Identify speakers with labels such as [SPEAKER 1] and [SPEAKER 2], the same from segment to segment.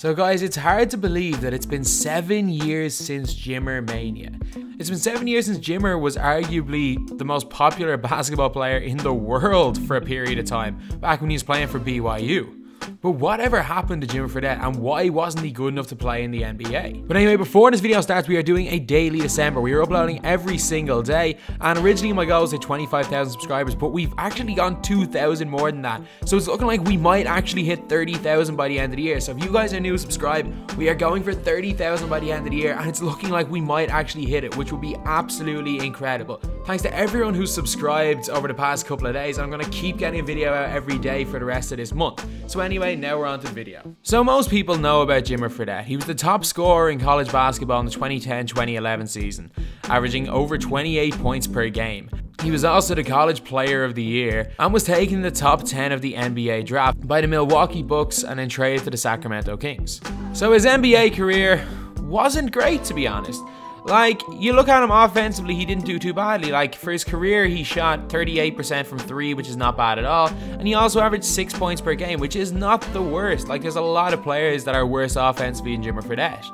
[SPEAKER 1] So guys, it's hard to believe that it's been 7 years since Jimmer Mania. It's been 7 years since Jimmer was arguably the most popular basketball player in the world for a period of time, back when he was playing for BYU. But whatever happened to Jimmer Fredette, and why wasn't he good enough to play in the NBA? But anyway, before this video starts, we are doing a daily December. We are uploading every single day, and originally my goal was to 25,000 subscribers, but we've actually gone 2,000 more than that. So it's looking like we might actually hit 30,000 by the end of the year. So if you guys are new, subscribe. We are going for 30,000 by the end of the year, and it's looking like we might actually hit it, which would be absolutely incredible. Thanks to everyone who's subscribed over the past couple of days. I'm going to keep getting a video out every day for the rest of this month. So anyway, now we're on to the video. So most people know about Jimmer Fredette. He was the top scorer in college basketball in the 2010-2011 season, averaging over 28 points per game. He was also the College Player of the Year and was taken in the top 10 of the NBA draft by the Milwaukee Bucks and then traded to the Sacramento Kings. So his NBA career wasn't great, to be honest. Like, you look at him offensively, he didn't do too badly. Like, for his career, he shot 38% from 3, which is not bad at all. And he also averaged 6 points per game, which is not the worst. Like, there's a lot of players that are worse offensively than Jimmer Fredette.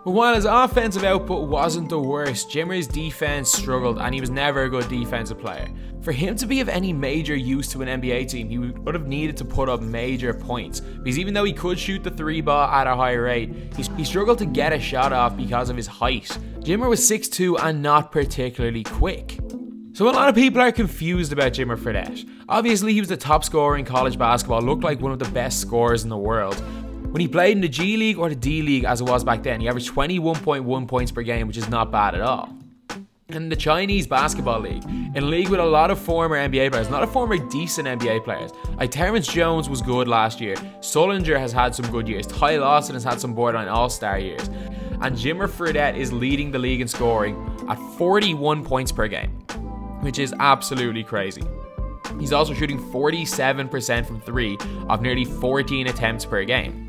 [SPEAKER 1] But while his offensive output wasn't the worst, Jimmer's defense struggled, and he was never a good defensive player. For him to be of any major use to an NBA team, he would have needed to put up major points, because even though he could shoot the 3 ball at a high rate, he struggled to get a shot off because of his height. Jimmer was 6'2" and not particularly quick. So a lot of people are confused about Jimmer Fredette. Obviously, he was the top scorer in college basketball, looked like one of the best scorers in the world. When he played in the G League or the D League as it was back then, he averaged 21.1 points per game, which is not bad at all. In the Chinese Basketball League, in a league with a lot of former NBA players, not a former decent NBA players, like Terrence Jones was good last year, Sullinger has had some good years, Ty Lawson has had some borderline all-star years, and Jimmer Fredette is leading the league in scoring at 41 points per game, which is absolutely crazy. He's also shooting 47% from 3 of nearly 14 attempts per game.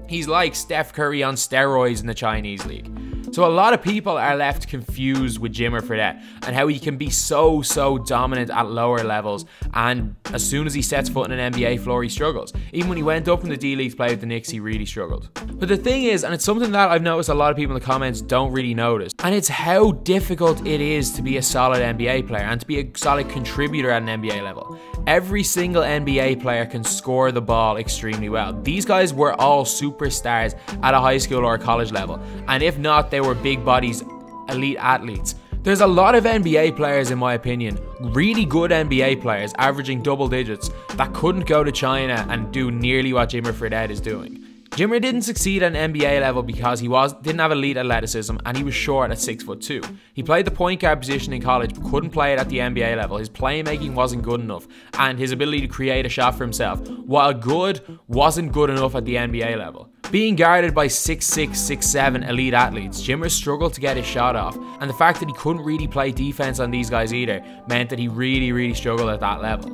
[SPEAKER 1] He's like Steph Curry on steroids in the Chinese league. So a lot of people are left confused with Jimmer Fredette and how he can be so dominant at lower levels, and as soon as he sets foot in an NBA floor, he struggles. Even when he went up in the D League to play with the Knicks, he really struggled. But the thing is, and it's something that I've noticed a lot of people in the comments don't really notice, and it's how difficult it is to be a solid NBA player and to be a solid contributor at an NBA level. Every single NBA player can score the ball extremely well. These guys were all superstars at a high school or a college level, and if not, they were big bodies, elite athletes. There's a lot of NBA players, in my opinion, really good NBA players averaging double digits, that couldn't go to China and do nearly what Jimmer Fredette is doing. Jimmer didn't succeed at an NBA level because he didn't have elite athleticism, and he was short at 6'2". He played the point guard position in college but couldn't play it at the NBA level. His playmaking wasn't good enough, and his ability to create a shot for himself, while good, wasn't good enough at the NBA level. Being guarded by 6'6", 6'7" elite athletes, Jimmer struggled to get his shot off, and the fact that he couldn't really play defense on these guys either meant that he really struggled at that level.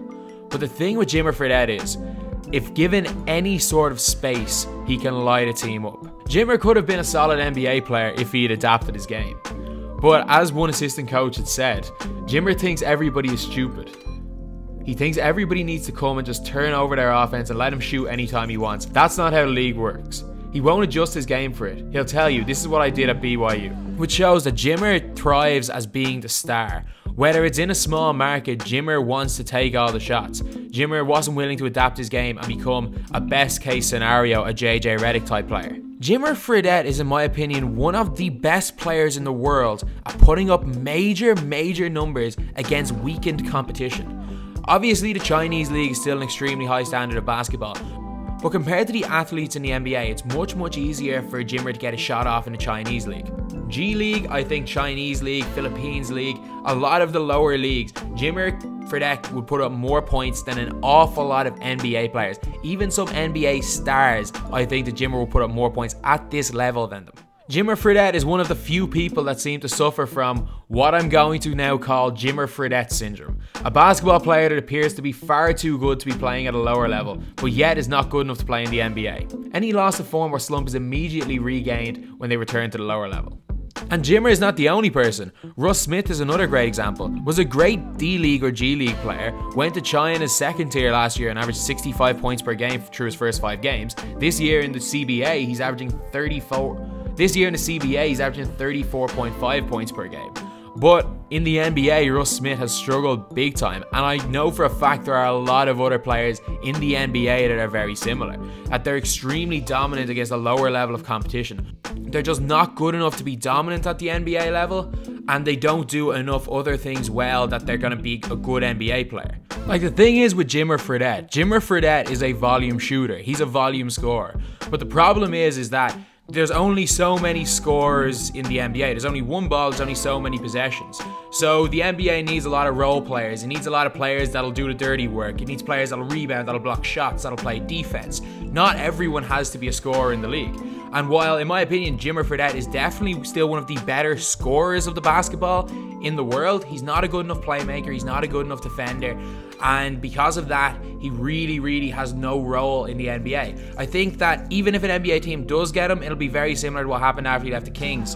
[SPEAKER 1] But the thing with Jimmer Fredette is, if given any sort of space, he can light a team up. Jimmer could have been a solid NBA player if he had adapted his game. But as one assistant coach had said, Jimmer thinks everybody is stupid. He thinks everybody needs to come and just turn over their offense and let him shoot anytime he wants. That's not how the league works. He won't adjust his game for it. He'll tell you, this is what I did at BYU. Which shows that Jimmer thrives as being the star. Whether it's in a small market, Jimmer wants to take all the shots. Jimmer wasn't willing to adapt his game and become a best case scenario, a JJ Redick type player. Jimmer Fredette is, in my opinion, one of the best players in the world at putting up major numbers against weakened competition. Obviously, the Chinese league is still an extremely high standard of basketball, but compared to the athletes in the NBA, it's much easier for Jimmer to get a shot off in the Chinese league. G League, I think Chinese league, Philippines league, a lot of the lower leagues, Jimmer Fredette would put up more points than an awful lot of NBA players. Even some NBA stars, I think that Jimmer will put up more points at this level than them. Jimmer Fredette is one of the few people that seem to suffer from what I'm going to now call Jimmer Fredette syndrome. A basketball player that appears to be far too good to be playing at a lower level, but yet is not good enough to play in the NBA. Any loss of form or slump is immediately regained when they return to the lower level. And Jimmer is not the only person. Russ Smith is another great example. Was a great D-League or G-League player, went to China's second tier last year and averaged 65 points per game through his first 5 games. This year in the CBA, he's averaging 34.5 points per game. But in the NBA, Russ Smith has struggled big time, and I know for a fact there are a lot of other players in the NBA that are very similar, that they're extremely dominant against a lower level of competition. They're just not good enough to be dominant at the NBA level, and they don't do enough other things well that they're going to be a good NBA player. Like, the thing is with Jimmer Fredette is a volume shooter. He's a volume scorer. But the problem is that there's only so many scorers in the NBA. There's only one ball, there's only so many possessions. So the NBA needs a lot of role players. It needs a lot of players that'll do the dirty work. It needs players that'll rebound, that'll block shots, that'll play defense. Not everyone has to be a scorer in the league. And while, in my opinion, Jimmer Fredette is definitely still one of the better scorers of the basketball in the world, he's not a good enough playmaker, he's not a good enough defender, and because of that, he really has no role in the NBA. I think that even if an NBA team does get him, it'll be very similar to what happened after he left the Kings,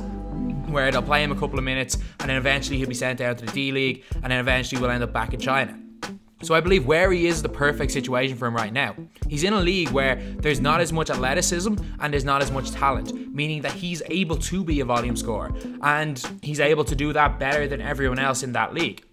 [SPEAKER 1] where they'll play him a couple of minutes, and then eventually he'll be sent down to the D-League, and then eventually we'll end up back in China. So I believe where he is the perfect situation for him right now. He's in a league where there's not as much athleticism and there's not as much talent, meaning that he's able to be a volume scorer, and he's able to do that better than everyone else in that league.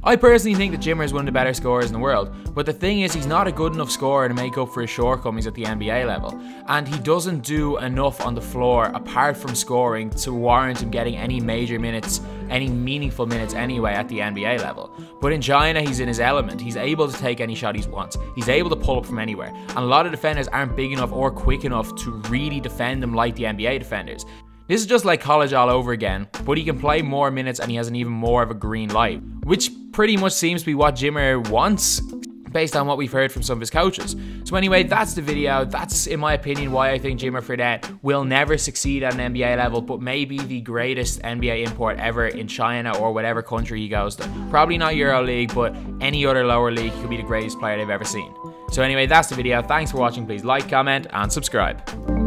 [SPEAKER 1] I personally think that Jimmer is one of the better scorers in the world, but the thing is, he's not a good enough scorer to make up for his shortcomings at the NBA level, and he doesn't do enough on the floor apart from scoring to warrant him getting any major minutes, any meaningful minutes anyway at the NBA level. But in China, he's in his element. He's able to take any shot he wants. He's able to pull up from anywhere, and a lot of defenders aren't big enough or quick enough to really defend him like the NBA defenders. This is just like college all over again, but he can play more minutes and he has an even more of a green light, which pretty much seems to be what Jimmer wants based on what we've heard from some of his coaches. So anyway, that's the video. That's, in my opinion, why I think Jimmer Fredette will never succeed at an NBA level, but maybe the greatest NBA import ever in China or whatever country he goes to. Probably not EuroLeague, but any other lower league, he could be the greatest player they've ever seen. So anyway, that's the video. Thanks for watching. Please like, comment, and subscribe.